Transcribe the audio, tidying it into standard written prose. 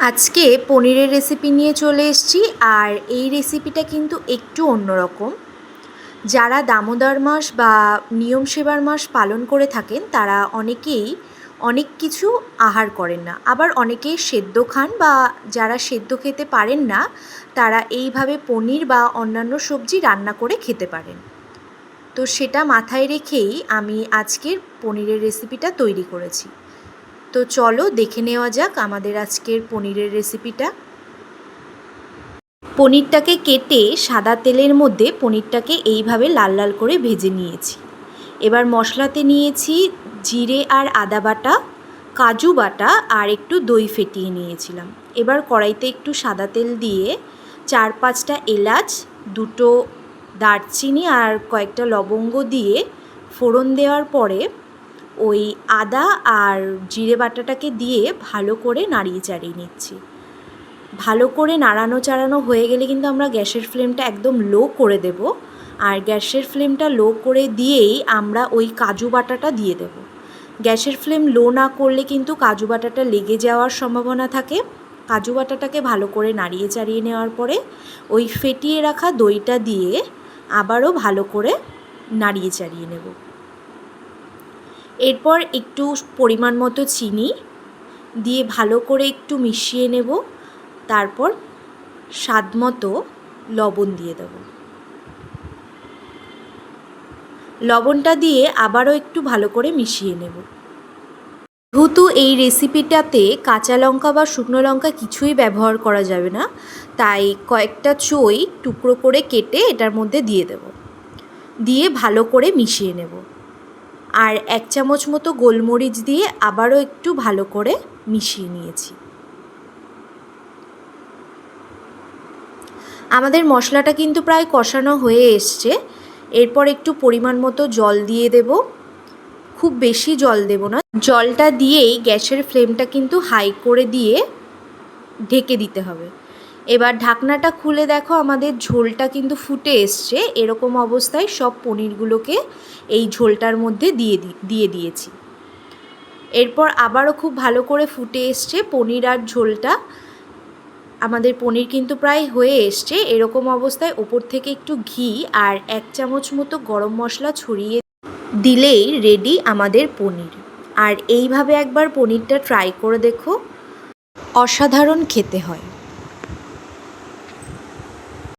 আজকে পনিরের রেসিপি নিয়ে চলে এসেছি। আর এই রেসিপিটা কিন্তু একটু অন্যরকম। যারা দামোদর মাস বা নিয়ম সেবার মাস পালন করে থাকেন তারা অনেকেই অনেক কিছু আহার করেন না, আবার অনেকেই সেদ্ধ খান, বা যারা সেদ্ধ খেতে পারেন না তারা এইভাবে পনির বা অন্যান্য সবজি রান্না করে খেতে পারেন। তো সেটা মাথায় রেখেই আমি আজকের পনিরের রেসিপিটা তৈরি করেছি। তো চলো দেখে নেওয়া যাক আমাদের আজকের পনিরের রেসিপিটা। পনিরটাকে কেটে সাদা তেলের মধ্যে পনিরটাকে এইভাবে লাল লাল করে ভেজে নিয়েছি। এবার মশলাতে নিয়েছি জিরে আর আদা বাটা, কাজু বাটা আর একটু দই ফেটিয়ে নিয়েছিলাম। এবার কড়াইতে একটু সাদা তেল দিয়ে 4-5টা এলাচ, 2টো দারচিনি আর কয়েকটা লবঙ্গ দিয়ে ফোড়ন দেওয়ার পরে ওই আদা আর জিরে বাটাটাকে দিয়ে ভালো করে নাড়িয়ে চাড়িয়ে নিচ্ছি। ভালো করে নাড়ানো চাড়ানো হয়ে গেলে কিন্তু আমরা গ্যাসের ফ্লেমটা একদম লো করে দেব। আর গ্যাসের ফ্লেমটা লো করে দিয়েই আমরা ওই কাজু বাটাটা দিয়ে দেব। গ্যাসের ফ্লেম লো না করলে কিন্তু কাজু বাটাটা লেগে যাওয়ার সম্ভাবনা থাকে। কাজু বাটাটাকে ভালো করে নাড়িয়ে চাড়িয়ে নেওয়ার পরে ওই ফেটিয়ে রাখা দইটা দিয়ে আবারও ভালো করে নাড়িয়ে চাড়িয়ে নেব। এরপর একটু পরিমাণ মতো চিনি দিয়ে ভালো করে একটু মিশিয়ে নেব। তারপর স্বাদ মতো লবণ দিয়ে দেব। লবণটা দিয়ে আবারও একটু ভালো করে মিশিয়ে নেব। যেহেতু এই রেসিপিটাতে কাঁচা লঙ্কা বা শুকনো লঙ্কা কিছুই ব্যবহার করা যাবে না, তাই কয়েকটা চই টুকরো করে কেটে এটার মধ্যে দিয়ে দেব। দিয়ে ভালো করে মিশিয়ে নেব। আর 1 চামচ মতো গোলমরিচ দিয়ে আবারও একটু ভালো করে মিশিয়ে নিয়েছি। আমাদের মশলাটা কিন্তু প্রায় কষানো হয়ে এসছে। এরপর একটু পরিমাণ মতো জল দিয়ে দেব। খুব বেশি জল দেব না। জলটা দিয়েই গ্যাসের ফ্লেমটা কিন্তু হাই করে দিয়ে ঢেকে দিতে হবে। এবার ঢাকনাটা খুলে দেখো আমাদের ঝোলটা কিন্তু ফুটে এসছে। এরকম অবস্থায় সব পনিরগুলোকে এই ঝোলটার মধ্যে দিয়ে দিয়েছি। এরপর আবারও খুব ভালো করে ফুটে এসছে পনির আর ঝোলটা। আমাদের পনির কিন্তু প্রায় হয়ে এসছে। এরকম অবস্থায় ওপর থেকে একটু ঘি আর 1 চামচ মতো গরম মশলা ছড়িয়ে দিলেই রেডি আমাদের পনির। আর এইভাবে একবার পনিরটা ট্রাই করে দেখো, অসাধারণ খেতে হয়।